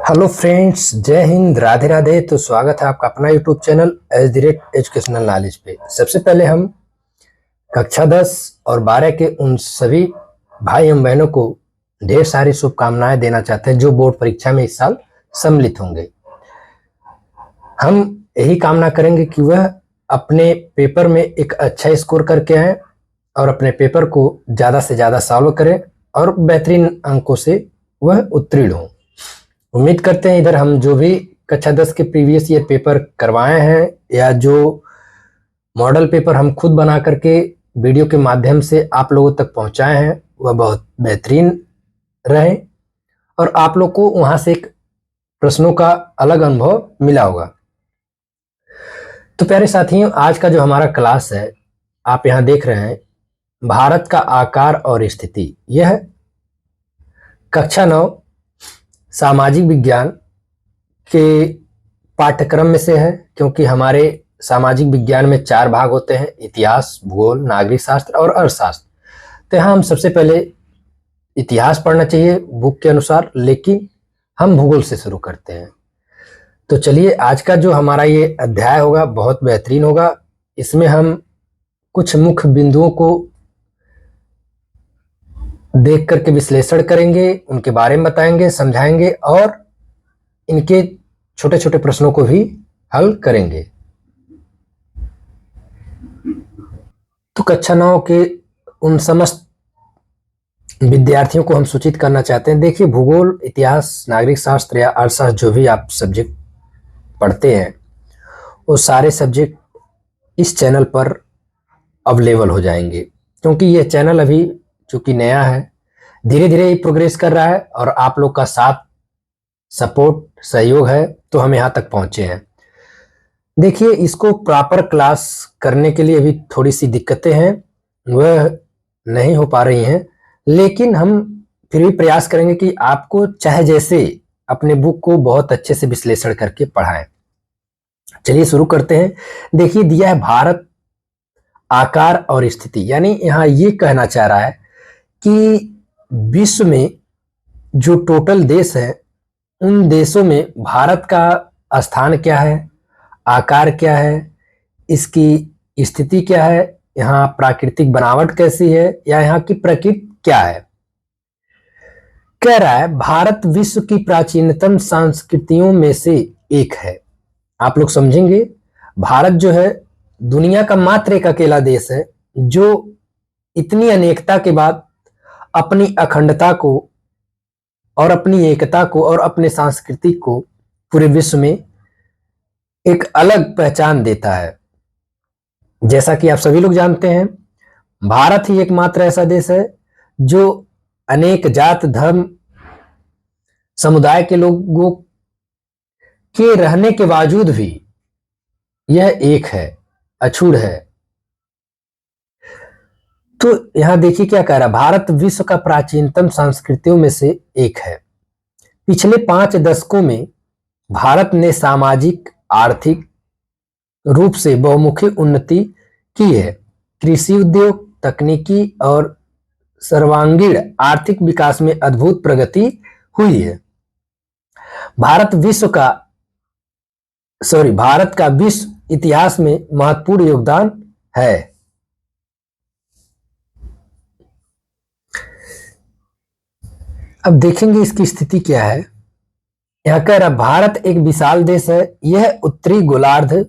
Hello friends, जय हिंद, राधे राधे। तो स्वागत है आपका अपना यूट्यूब चैनल एजुकेशनल नॉलेज पे। सबसे पहले हम कक्षा 10 और 12 के उन सभी भाई एवं बहनों को ढेर सारी शुभकामनाएं देना चाहते हैं जो बोर्ड परीक्षा में इस साल सम्मिलित होंगे। हम यही कामना करेंगे कि वह अपने पेपर में एक अच्छा स्कोर करके आए और अपने पेपर को ज़्यादा से ज़्यादा सॉल्व करें और बेहतरीन अंकों से वह उत्तीर्ण हों। उम्मीद करते हैं इधर हम जो भी कक्षा 10 के प्रीवियस ईयर पेपर करवाए हैं या जो मॉडल पेपर हम खुद बना करके वीडियो के माध्यम से आप लोगों तक पहुंचाए हैं वह बहुत बेहतरीन रहे और आप लोग को वहां से एक प्रश्नों का अलग अनुभव मिला होगा। तो प्यारे साथियों, आज का जो हमारा क्लास है आप यहाँ देख रहे हैं, भारत का आकार और स्थिति। यह कक्षा 9 सामाजिक विज्ञान के पाठ्यक्रम में से है, क्योंकि हमारे सामाजिक विज्ञान में 4 भाग होते हैं: इतिहास, भूगोल, नागरिक शास्त्र और अर्थशास्त्र। तो यहाँ हम सबसे पहले इतिहास पढ़ना चाहिए बुक के अनुसार, लेकिन हम भूगोल से शुरू करते हैं। तो चलिए, आज का जो हमारा ये अध्याय होगा बहुत बेहतरीन होगा। इसमें हम कुछ मुख्य बिंदुओं को देख करके विश्लेषण करेंगे, उनके बारे में बताएंगे, समझाएंगे और इनके छोटे छोटे प्रश्नों को भी हल करेंगे। तो कक्षा 9 के उन समस्त विद्यार्थियों को हम सूचित करना चाहते हैं। देखिए, भूगोल, इतिहास, नागरिक शास्त्र या अर्थशास्त्र जो भी आप सब्जेक्ट पढ़ते हैं वो सारे सब्जेक्ट इस चैनल पर अवेलेबल हो जाएंगे, क्योंकि यह चैनल अभी चूंकि नया है, धीरे धीरे ही प्रोग्रेस कर रहा है और आप लोग का साथ, सपोर्ट, सहयोग है तो हम यहाँ तक पहुंचे हैं। देखिए, इसको प्रॉपर क्लास करने के लिए अभी थोड़ी सी दिक्कतें हैं, वह नहीं हो पा रही हैं, लेकिन हम फिर भी प्रयास करेंगे कि आपको चाहे जैसे अपने बुक को बहुत अच्छे से विश्लेषण करके पढ़ाएं। चलिए शुरू करते हैं। देखिए, दिया है भारत आकार और स्थिति, यानी यहाँ ये कहना चाह रहा है कि विश्व में जो टोटल देश है उन देशों में भारत का स्थान क्या है, आकार क्या है, इसकी स्थिति क्या है, यहाँ प्राकृतिक बनावट कैसी है या यहाँ की प्रकृति क्या है। कह रहा है भारत विश्व की प्राचीनतम संस्कृतियों में से एक है। आप लोग समझेंगे, भारत जो है दुनिया का मात्र एक अकेला देश है जो इतनी अनेकता के बाद अपनी अखंडता को और अपनी एकता को और अपने संस्कृति को पूरे विश्व में एक अलग पहचान देता है। जैसा कि आप सभी लोग जानते हैं, भारत ही एकमात्र ऐसा देश है जो अनेक जात, धर्म, समुदाय के लोगों के रहने के बावजूद भी यह एक है, अछूत है। तो यहां देखिए क्या कह रहा है, भारत विश्व का प्राचीनतम संस्कृतियों में से एक है। पिछले 5 दशकों में भारत ने सामाजिक, आर्थिक रूप से बहुमुखी उन्नति की है। कृषि उद्योग, तकनीकी और सर्वांगीण आर्थिक विकास में अद्भुत प्रगति हुई है। भारत का विश्व इतिहास में महत्वपूर्ण योगदान है। अब देखेंगे इसकी स्थिति क्या है। यह कह रहा भारत एक विशाल देश है, यह उत्तरी गोलार्ध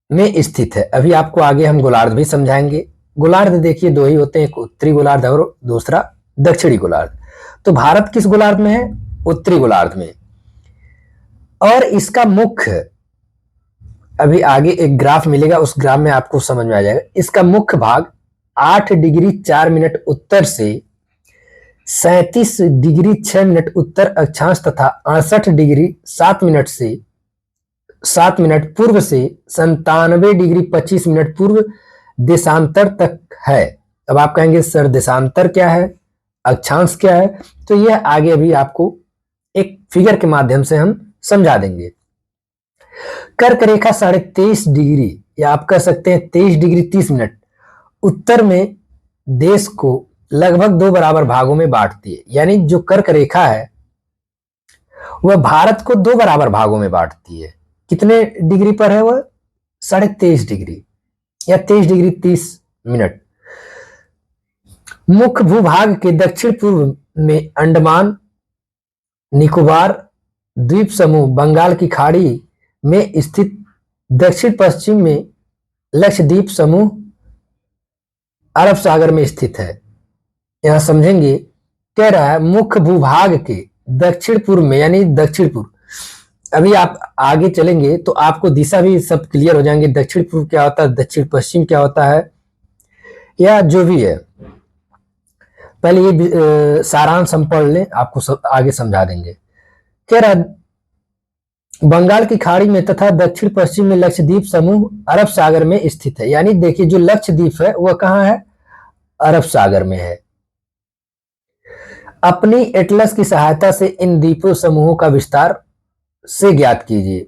में स्थित है। अभी आपको आगे हम गोलार्ध भी समझाएंगे। गोलार्ध देखिए 2 ही होते हैं, एक उत्तरी गोलार्ध और दूसरा दक्षिणी गोलार्ध। तो भारत किस गोलार्ध में है? उत्तरी गोलार्ध में। और इसका मुख्य, अभी आगे एक ग्राफ मिलेगा, उस ग्राफ में आपको समझ में आ जाएगा। इसका मुख्य भाग 8 डिग्री 4 मिनट उत्तर से 37 डिग्री 6 मिनट उत्तर अक्षांश तथा 68 डिग्री 7 मिनट पूर्व से 97 डिग्री 25 मिनट पूर्व देशांतर तक है। अब आप कहेंगे सर देशांतर क्या है, अक्षांश क्या है? तो यह आगे अभी आपको एक फिगर के माध्यम से हम समझा देंगे। कर्क रेखा 23.5 डिग्री या आप कह सकते हैं 23 डिग्री 30 मिनट उत्तर में देश को लगभग 2 बराबर भागों में बांटती है। यानी जो कर्क रेखा है वह भारत को 2 बराबर भागों में बांटती है। कितने डिग्री पर है वह? 23.5 डिग्री या 23 डिग्री 30 मिनट। मुख्य भूभाग के दक्षिण पूर्व में अंडमान निकोबार द्वीप समूह बंगाल की खाड़ी में स्थित, दक्षिण पश्चिम में लक्षद्वीप समूह अरब सागर में स्थित है। यहां समझेंगे, कह रहा है मुख्य भूभाग के दक्षिण पूर्व में, यानी दक्षिण पूर्व। अभी आप आगे चलेंगे तो आपको दिशा भी सब क्लियर हो जाएंगे, दक्षिण पूर्व क्या होता है, दक्षिण पश्चिम क्या होता है, या जो भी है। पहले ये सारांश हम पढ़ लें, आपको सब आगे समझा देंगे। कह रहा बंगाल की खाड़ी में तथा दक्षिण पश्चिम में लक्षद्वीप समूह अरब सागर में स्थित है। यानी देखिए, जो लक्षद्वीप है वह कहां है? अरब सागर में है। अपनी एटलस की सहायता से इन द्वीपों समूहों का विस्तार से ज्ञात कीजिए।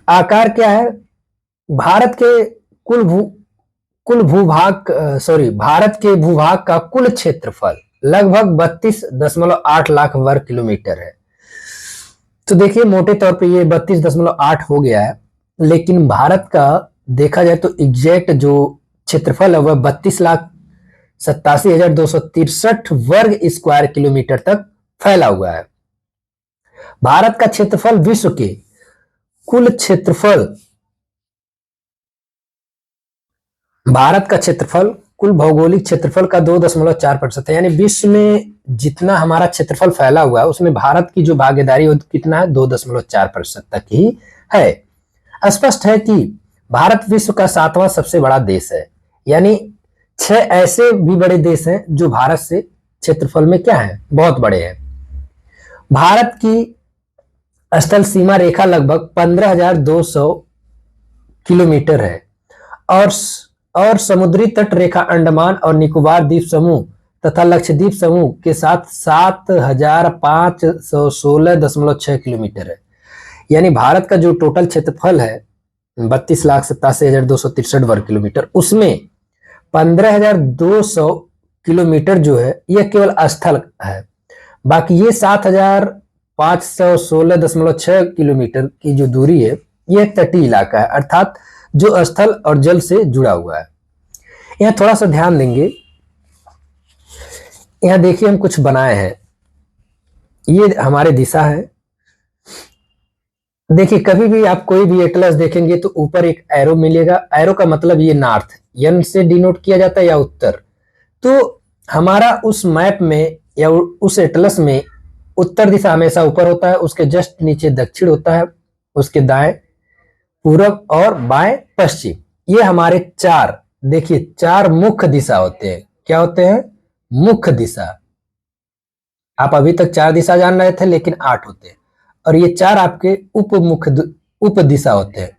आकार क्या है? भारत के भारत के भूभाग का कुल क्षेत्रफल लगभग 32.8 लाख वर्ग किलोमीटर है। तो देखिए, मोटे तौर पे ये 32.8 हो गया है, लेकिन भारत का देखा जाए तो एग्जैक्ट जो क्षेत्रफल है वह 32,87,263 वर्ग स्क्वायर किलोमीटर तक फैला हुआ है। भारत का क्षेत्रफल विश्व के कुल क्षेत्रफल, भारत का क्षेत्रफल कुल भौगोलिक क्षेत्रफल का 2.4% है। यानी विश्व में जितना हमारा क्षेत्रफल फैला हुआ है उसमें भारत की जो भागीदारी है कितना है? 2.4% तक ही है। स्पष्ट है कि भारत विश्व का 7वां सबसे बड़ा देश है। यानी 6 ऐसे भी बड़े देश हैं जो भारत से क्षेत्रफल में क्या है? बहुत बड़े हैं। भारत की स्थल सीमा रेखा लगभग 15,200 किलोमीटर है और समुद्री तट रेखा अंडमान और निकोबार द्वीप समूह तथा लक्षद्वीप समूह के साथ 7,516.6 किलोमीटर है। यानी भारत का जो टोटल क्षेत्रफल है 32,87,263 वर्ग किलोमीटर, उसमें 15,200 किलोमीटर जो है यह केवल स्थल है। बाकी ये 7,516.6 किलोमीटर की जो दूरी है यह तटीय इलाका है, अर्थात जो स्थल और जल से जुड़ा हुआ है। यहां थोड़ा सा ध्यान देंगे, यहां देखिए हम कुछ बनाए हैं, ये हमारे दिशा है। देखिए, कभी भी आप कोई भी एटलस देखेंगे तो ऊपर एक एरो मिलेगा। एरो का मतलब ये नॉर्थ, एन से डिनोट किया जाता है, या उत्तर। तो हमारा उस मैप में या उस एटलस में उत्तर दिशा हमेशा ऊपर होता है, उसके जस्ट नीचे दक्षिण होता है, उसके दाएं पूरब और बाएं पश्चिम। ये हमारे 4, देखिए 4 मुख्य दिशा होते हैं। क्या होते हैं? मुख्य दिशा। आप अभी तक 4 दिशा जान रहे थे, लेकिन 8 होते हैं, और ये 4 आपके उप दिशा होते हैं।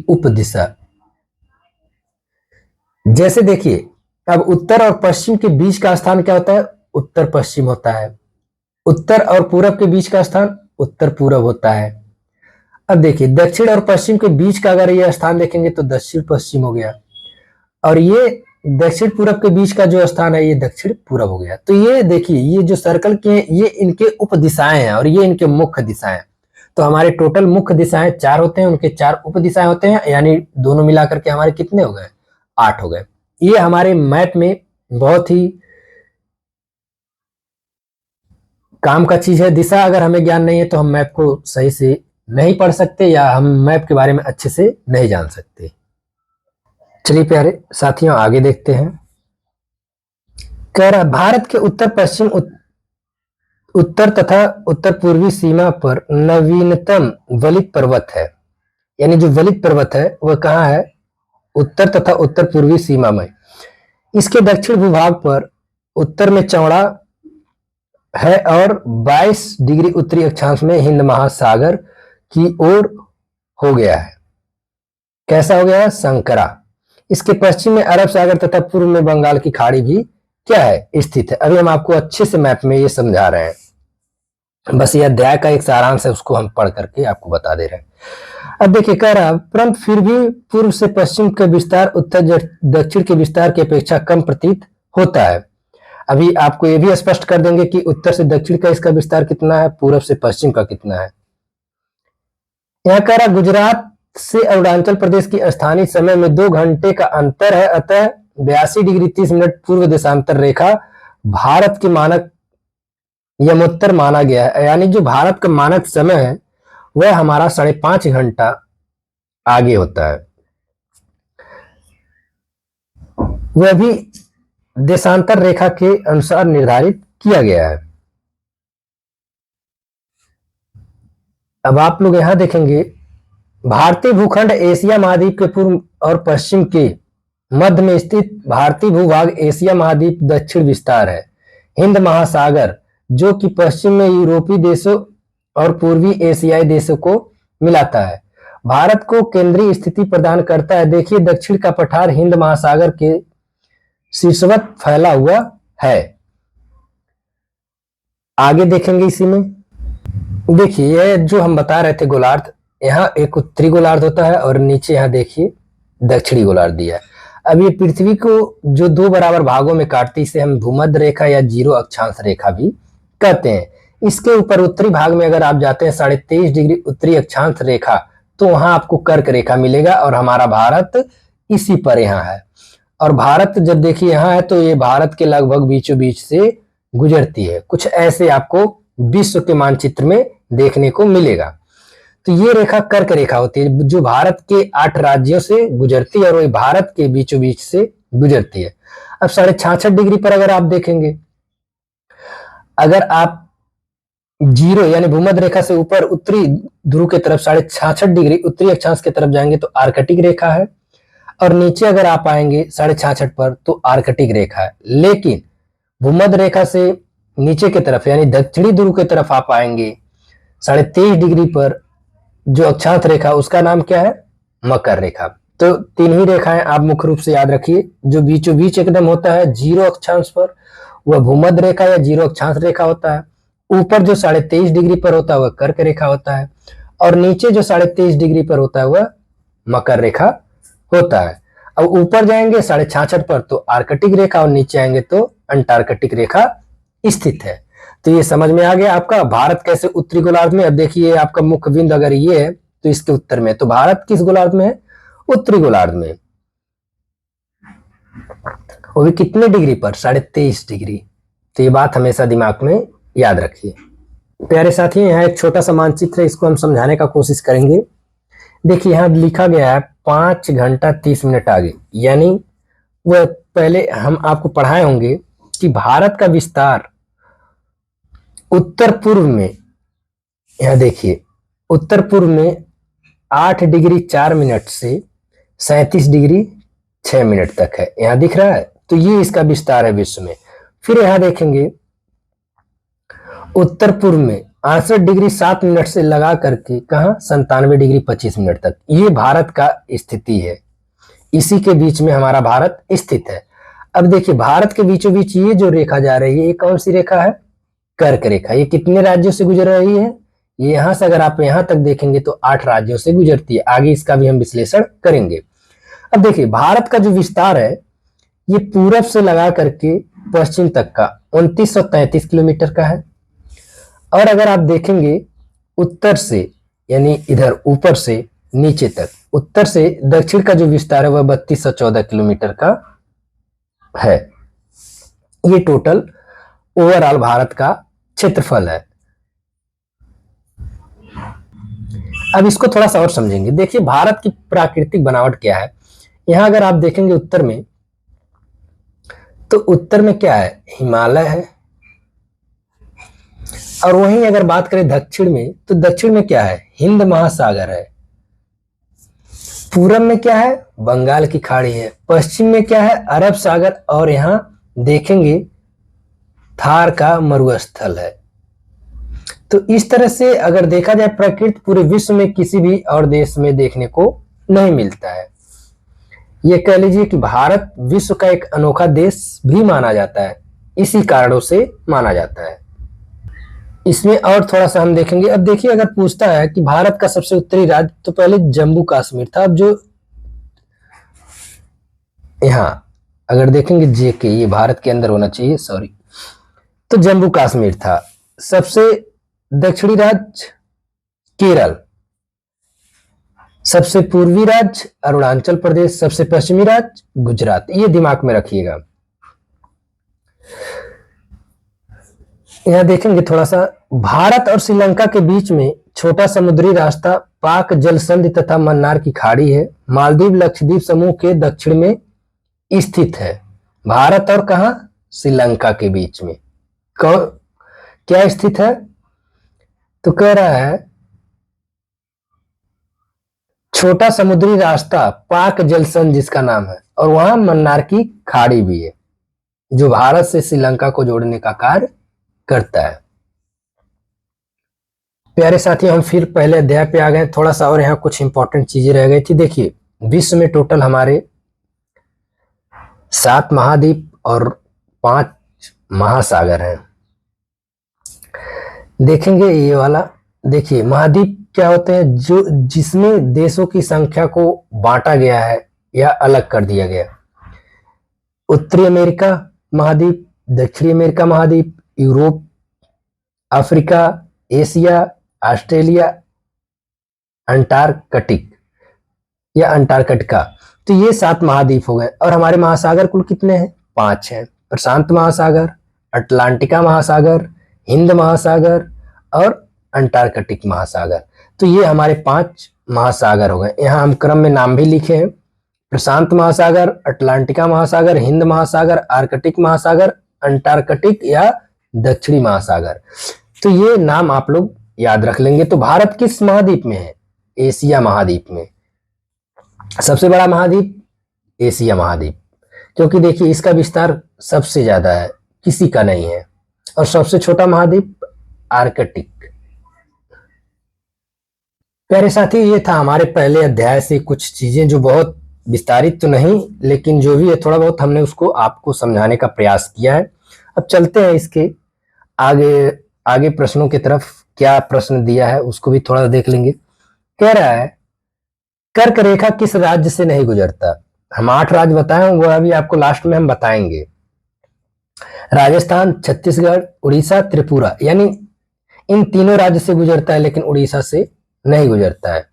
उप दिशा। जैसे देखिए, अब उत्तर और पश्चिम के बीच का स्थान क्या होता है? उत्तर पश्चिम होता है। उत्तर और पूरब के बीच का स्थान उत्तर पूरब होता है। अब देखिए, दक्षिण और पश्चिम के बीच का अगर ये स्थान देखेंगे तो दक्षिण पश्चिम हो गया, और ये दक्षिण पूरब के बीच का जो स्थान है ये दक्षिण पूरब हो गया। तो ये देखिए, ये जो सर्कल के हैं ये इनके उप दिशाएं हैं और ये इनके मुख्य दिशाएं। तो हमारे टोटल मुख्य दिशाएं 4 होते हैं, उनके 4 उप दिशाएं होते हैं, यानी दोनों मिलाकर के हमारे कितने हो गए? 8 हो गए। ये हमारे मैप में बहुत ही काम का चीज है। दिशा अगर हमें ज्ञान नहीं है तो हम मैप को सही से नहीं पढ़ सकते, या हम मैप के बारे में अच्छे से नहीं जान सकते। चलिए प्यारे साथियों, आगे देखते हैं। कह रहा भारत के उत्तर पश्चिम उत्तर तथा उत्तर पूर्वी सीमा पर नवीनतम वलित पर्वत है। यानी जो वलित पर्वत है वह कहाँ है? उत्तर तथा उत्तर पूर्वी सीमा में। इसके दक्षिण भूभाग पर उत्तर में चौड़ा है और 22 डिग्री उत्तरी अक्षांश में हिंद महासागर की ओर हो गया है। कैसा हो गया है? संकरा। इसके पश्चिम में अरब सागर तथा पूर्व में बंगाल की खाड़ी भी क्या है? स्थित है। अभी हम आपको अच्छे से मैप में ये समझा रहे हैं, बस ये अध्याय का एक सारांश है, उसको हम पढ़ करके आपको बता दे रहे हैं। अब देखिए कह रहा परंतु फिर भी पूर्व से पश्चिम का विस्तार उत्तर दक्षिण के विस्तार की अपेक्षा कम प्रतीत होता है। अभी आपको ये भी स्पष्ट कर देंगे कि उत्तर से दक्षिण का इसका विस्तार कितना है, पूर्व से पश्चिम का कितना है। यहाँ कह रहा गुजरात से अरुणाचल प्रदेश की स्थानीय समय में 2 घंटे का अंतर है, अतः 82 डिग्री 30 मिनट पूर्व देशांतर रेखा भारत के मानक यमोत्तर माना गया है। यानी जो भारत का मानक समय है वह हमारा 5.5 घंटा आगे होता है, वह भी देशांतर रेखा के अनुसार निर्धारित किया गया है। अब आप लोग यहां देखेंगे भारतीय भूखंड एशिया महाद्वीप के पूर्व और पश्चिम के मध्य में स्थित भारतीय भूभाग एशिया महाद्वीप दक्षिण विस्तार है। हिंद महासागर जो कि पश्चिम में यूरोपीय देशों और पूर्वी एशियाई देशों को मिलाता है, भारत को केंद्रीय स्थिति प्रदान करता है। देखिए दक्षिण का पठार हिंद महासागर के शीर्षवत फैला हुआ है। आगे देखेंगे इसी में देखिए यह जो हम बता रहे थे गोलार्ध, यहाँ एक उत्तरी गोलार्ध होता है और नीचे यहाँ देखिए दक्षिणी गोलार्ध दिया है। अब ये पृथ्वी को जो 2 बराबर भागों में काटती, इसे हम भूमध्य रेखा या जीरो अक्षांश रेखा भी कहते हैं। इसके ऊपर उत्तरी भाग में अगर आप जाते हैं 23.5 डिग्री उत्तरी अक्षांश रेखा, तो वहां आपको कर्क रेखा मिलेगा और हमारा भारत इसी पर यहाँ है। और भारत जब देखिए यहाँ है तो ये भारत के लगभग बीचों बीच से गुजरती है। कुछ ऐसे आपको विश्व के मानचित्र में देखने को मिलेगा। तो ये रेखा कर्क रेखा होती है जो भारत के 8 राज्यों से गुजरती है और वही भारत के बीचों बीच से गुजरती है। अब 66.5 डिग्री पर अगर आप देखेंगे, अगर आप जीरो यानी भूमध्य रेखा से ऊपर उत्तरी ध्रुव की तरफ 66.5 डिग्री उत्तरी अक्षांश की तरफ जाएंगे तो आर्कटिक रेखा है, और नीचे अगर आप आएंगे 66.5 पर तो आर्कटिक रेखा है। लेकिन भूमध्य रेखा से नीचे की तरफ यानी दक्षिणी ध्रुव की तरफ आप आएंगे 23.5 डिग्री पर जो अक्षांश रेखा उसका नाम क्या है, मकर रेखा। तो 3 ही रेखाएं आप मुख्य रूप से याद रखिए। जो बीचों बीच एकदम होता है जीरो अक्षांश पर वह भूमध्य रेखा या जीरो अक्षांश रेखा होता है। ऊपर जो 23.5 डिग्री पर होता है वह कर्क रेखा होता है, और नीचे जो 23.5 डिग्री पर होता है वह मकर रेखा होता है। अब ऊपर जाएंगे 66.5 पर तो आर्कटिक रेखा, और नीचे आएंगे तो अंटार्कटिक रेखा स्थित है। तो ये समझ में आ गया आपका भारत कैसे उत्तरी गोलार्ध में। अब देखिए आपका मुख्य बिंदु अगर ये है तो इसके उत्तर में, तो भारत किस गोलार्ध में है, उत्तरी गोलार्ध में। वो भी कितने डिग्री पर, 23.5 डिग्री। तो ये बात हमेशा दिमाग में याद रखिए। प्यारे साथियों यहाँ एक छोटा सा मानचित्र है, इसको हम समझाने का कोशिश करेंगे। देखिए यहाँ लिखा गया है 5 घंटा 30 मिनट आगे, यानी वह पहले हम आपको पढ़ाए होंगे कि भारत का विस्तार उत्तर पूर्व में, यहां देखिए उत्तर पूर्व में 8 डिग्री 4 मिनट से 37 डिग्री 6 मिनट तक है, यहां दिख रहा है। तो ये इसका विस्तार है विश्व में। फिर यहां देखेंगे उत्तर पूर्व में 68 डिग्री 7 मिनट से लगा करके कहा 97 डिग्री 25 मिनट तक, ये भारत का स्थिति है। इसी के बीच में हमारा भारत स्थित है। अब देखिए भारत के बीचों बीच ये जो रेखा जा रही है ये कौन सी रेखा है, कर्क रेखा। ये कितने राज्यों से गुजर रही है, ये यहां से अगर आप यहां तक देखेंगे तो 8 राज्यों से गुजरती है। आगे इसका भी हम विश्लेषण करेंगे। अब देखिए भारत का जो विस्तार है ये पूरब से लगा करके पश्चिम तक का 2933 किलोमीटर का है, और अगर आप देखेंगे उत्तर से यानी इधर ऊपर से नीचे तक, उत्तर से दक्षिण का जो विस्तार है वह 3214 किलोमीटर का है। ये टोटल ओवरऑल भारत का क्षेत्रफल है। अब इसको थोड़ा सा और समझेंगे। देखिए भारत की प्राकृतिक बनावट क्या है। यहां अगर आप देखेंगे उत्तर में, तो उत्तर में क्या है, हिमालय है, और वहीं अगर बात करें दक्षिण में तो दक्षिण में क्या है, हिंद महासागर है। पूरब में क्या है, बंगाल की खाड़ी है। पश्चिम में क्या है, अरब सागर, और यहां देखेंगे थार का मरुस्थल है। तो इस तरह से अगर देखा जाए प्रकृति पूरे विश्व में किसी भी और देश में देखने को नहीं मिलता है। ये कह लीजिए कि भारत विश्व का एक अनोखा देश भी माना जाता है, इसी कारणों से माना जाता है। इसमें और थोड़ा सा हम देखेंगे। अब देखिए, अगर पूछता है कि भारत का सबसे उत्तरी राज्य, तो पहले जम्मू कश्मीर था। अब जो यहाँ अगर देखेंगे जेके, ये भारत के अंदर होना चाहिए, सॉरी, तो जम्मू कश्मीर था। सबसे दक्षिणी राज्य केरल, सबसे पूर्वी राज्य अरुणाचल प्रदेश, सबसे पश्चिमी राज्य गुजरात। ये दिमाग में रखिएगा। यहां देखेंगे थोड़ा सा, भारत और श्रीलंका के बीच में छोटा समुद्री रास्ता पाक जल संधि तथा मन्नार की खाड़ी है। मालदीव लक्षद्वीप समूह के दक्षिण में स्थित है। भारत और कहा, श्रीलंका के बीच में क्या स्थित है, तो कह रहा है छोटा समुद्री रास्ता पाक जलसंधि जिसका नाम है, और वहां मन्नार की खाड़ी भी है, जो भारत से श्रीलंका को जोड़ने का कार्य करता है। प्यारे साथियों, हम फिर पहले अध्याय पे आ गए थोड़ा सा, और यहाँ कुछ इंपॉर्टेंट चीजें रह गई थी। देखिए, विश्व में टोटल हमारे 7 महाद्वीप और 5 महासागर हैं। देखेंगे ये वाला, देखिए महाद्वीप क्या होते हैं, जो जिसमें देशों की संख्या को बांटा गया है या अलग कर दिया गया। उत्तरी अमेरिका महाद्वीप, दक्षिणी अमेरिका महाद्वीप, Europe, Africa, Asia, Australia, Antarctic या अंटार्कटिका। तो ये 7 महाद्वीप हो गए। और हमारे महासागर कुल कितने हैं, 5 हैं। प्रशांत महासागर, अटलांटिका महासागर, हिंद महासागर और अंटार्कटिक महासागर। तो ये हमारे 5 महासागर हो गए। यहाँ हम क्रम में नाम भी लिखे हैं, प्रशांत महासागर, अटलांटिका महासागर, हिंद महासागर, आर्कटिक महासागर, अंटार्कटिक या दक्षिणी महासागर। तो ये नाम आप लोग याद रख लेंगे। तो भारत किस महाद्वीप में है, एशिया महाद्वीप में। सबसे बड़ा महाद्वीप एशिया महाद्वीप, क्योंकि देखिए इसका विस्तार सबसे ज्यादा है, किसी का नहीं है। और सबसे छोटा महाद्वीप आर्कटिक। प्यारे साथी, ये था हमारे पहले अध्याय से कुछ चीजें, जो बहुत विस्तारित तो नहीं, लेकिन जो भी है थोड़ा बहुत हमने उसको आपको समझाने का प्रयास किया है। अब चलते हैं इसके आगे आगे प्रश्नों की तरफ। क्या प्रश्न दिया है उसको भी थोड़ा देख लेंगे। कह रहा है कर्क रेखा किस राज्य से नहीं गुजरता। हम 8 राज्य बताए, वो अभी आपको लास्ट में हम बताएंगे। राजस्थान, छत्तीसगढ़, उड़ीसा, त्रिपुरा, यानी इन तीनों राज्य से गुजरता है, लेकिन उड़ीसा से नहीं गुजरता है।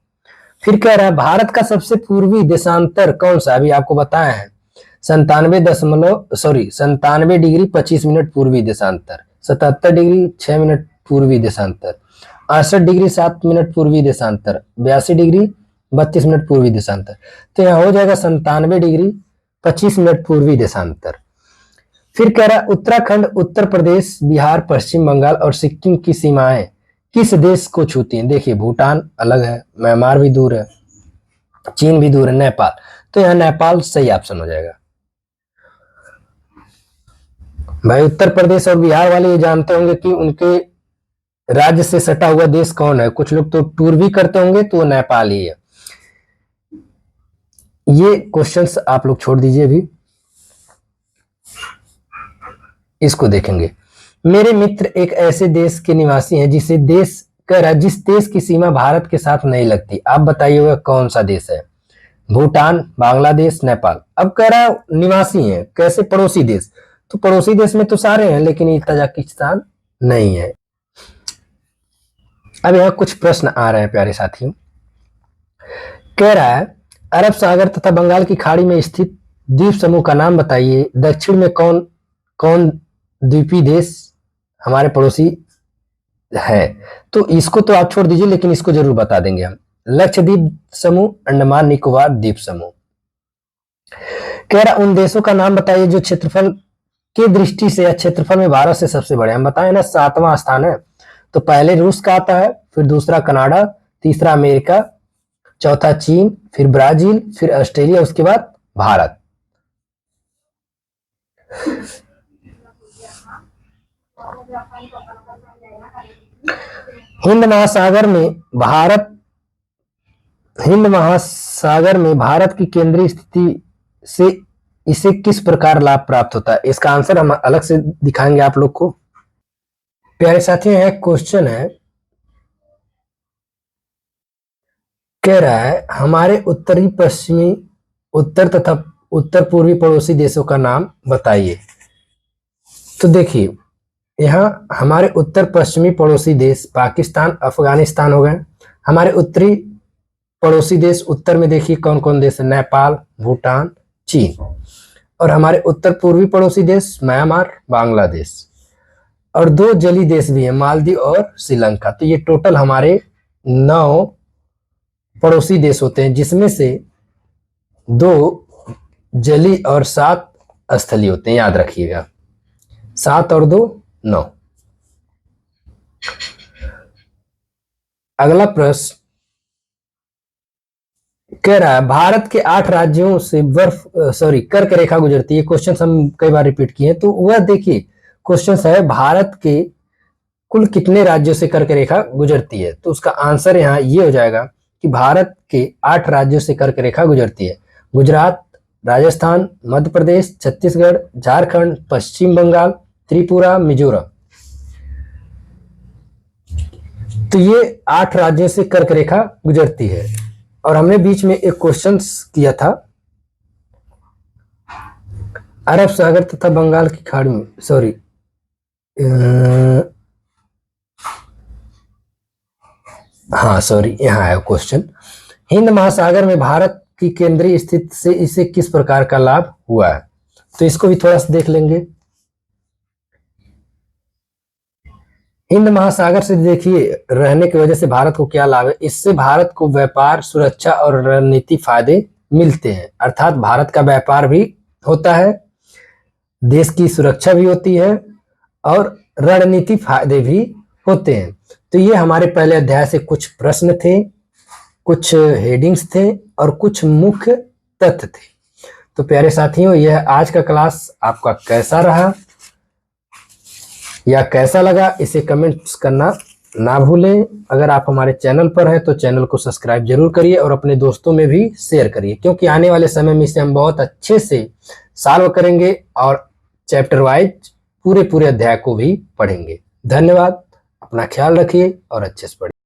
फिर कह रहा है भारत का सबसे पूर्वी देशांतर कौन सा, अभी आपको बताया है 97 डिग्री 25 मिनट पूर्वी देशांतर, 77 डिग्री 6 मिनट पूर्वी देशांतर, 68 डिग्री 7 मिनट पूर्वी देशांतर, 82 डिग्री 32 मिनट पूर्वी देशांतर। तो यहाँ हो जाएगा 97 डिग्री 25 मिनट पूर्वी देशांतर। फिर कह रहा उत्तराखंड, उत्तर प्रदेश, बिहार, पश्चिम बंगाल और सिक्किम की सीमाएं किस देश को छूती हैं। देखिए भूटान अलग है, म्यांमार भी दूर है, चीन भी दूर है, नेपाल। तो यहाँ नेपाल सही ऑप्शन हो जाएगा। भाई उत्तर प्रदेश और बिहार वाले ये जानते होंगे कि उनके राज्य से सटा हुआ देश कौन है। कुछ लोग तो टूर भी करते होंगे, तो नेपाल ही है। ये क्वेश्चंस आप लोग छोड़ दीजिए, अभी इसको देखेंगे। मेरे मित्र एक ऐसे देश के निवासी हैं जिस देश की सीमा भारत के साथ नहीं लगती। आप बताइएगा कौन सा देश है। भूटान, बांग्लादेश, नेपाल। अब कह रहा है निवासी हैं, कैसे, पड़ोसी देश। तो पड़ोसी देश में तो सारे हैं, लेकिन ये तजाकिस्तान नहीं है। अब यहाँ कुछ प्रश्न आ रहे हैं प्यारे साथियों। कह रहा है अरब सागर तथा बंगाल की खाड़ी में स्थित द्वीप समूह का नाम बताइए। दक्षिण में कौन कौन द्वीपीय देश हमारे पड़ोसी है। तो इसको तो आप छोड़ दीजिए, लेकिन इसको जरूर बता देंगे हम। लक्षद्वीप समूह, अंडमान निकोबार द्वीप समूह। कह रहा उन देशों का नाम बताइए जो क्षेत्रफल की दृष्टि से या क्षेत्रफल में भारत से सबसे बड़े। हम बताए ना 7वां स्थान है। तो पहले रूस का आता है, फिर दूसरा कनाडा, तीसरा अमेरिका, चौथा चीन, फिर ब्राजील, फिर ऑस्ट्रेलिया, उसके बाद भारत। हिंद महासागर में भारत की केंद्रीय स्थिति से इसे किस प्रकार लाभ प्राप्त होता है। इसका आंसर हम अलग से दिखाएंगे आप लोग को। प्यारे साथियों, यह क्वेश्चन है, कह रहा है हमारे उत्तरी पश्चिमी, उत्तर तथा उत्तर पूर्वी पड़ोसी देशों का नाम बताइए। तो देखिए, यहाँ हमारे उत्तर पश्चिमी पड़ोसी देश पाकिस्तान, अफगानिस्तान हो गए। हमारे उत्तरी पड़ोसी देश उत्तर में देखिए कौन कौन देश है, नेपाल, भूटान, चीन। और हमारे उत्तर पूर्वी पड़ोसी देश म्यांमार, बांग्लादेश। और 2 जली देश भी हैं, मालदीव और श्रीलंका। तो ये टोटल हमारे 9 पड़ोसी देश होते हैं, जिसमें से 2 जली और 7 स्थलीय होते हैं, याद रखिएगा। 7 और 2 9। अगला प्रश्न कह रहा है भारत के 8 राज्यों से कर्क रेखा गुजरती है। क्वेश्चन हम कई बार रिपीट किए हैं, तो वह देखिए क्वेश्चन है भारत के कुल कितने राज्यों से कर्क रेखा गुजरती है। तो उसका आंसर यहाँ ये हो जाएगा कि भारत के 8 राज्यों से कर्क रेखा गुजरती है। गुजरात, राजस्थान, मध्य प्रदेश, छत्तीसगढ़, झारखंड, पश्चिम बंगाल, त्रिपुरा, मिजोरम। तो ये 8 राज्यों से कर्क रेखा गुजरती है। और हमने बीच में एक क्वेश्चन किया था अरब सागर तथा बंगाल की खाड़ी में, यहाँ है क्वेश्चन, हिंद महासागर में भारत की केंद्रीय स्थिति से इसे किस प्रकार का लाभ हुआ है। तो इसको भी थोड़ा सा देख लेंगे। हिंद महासागर से देखिए रहने की वजह से भारत को क्या लाभ है। इससे भारत को व्यापार, सुरक्षा और रणनीति फायदे मिलते हैं। अर्थात भारत का व्यापार भी होता है, देश की सुरक्षा भी होती है और रणनीति फायदे भी होते हैं। तो ये हमारे पहले अध्याय से कुछ प्रश्न थे, कुछ हेडिंग्स थे और कुछ मुख्य तथ्य थे। तो प्यारे साथियों, यह आज का क्लास आपका कैसा रहा या कैसा लगा, इसे कमेंट्स करना ना भूलें। अगर आप हमारे चैनल पर हैं तो चैनल को सब्सक्राइब जरूर करिए और अपने दोस्तों में भी शेयर करिए, क्योंकि आने वाले समय में इसे हम बहुत अच्छे से सॉल्व करेंगे और चैप्टर वाइज पूरे अध्याय को भी पढ़ेंगे। धन्यवाद, अपना ख्याल रखिए और अच्छे से पढ़िए।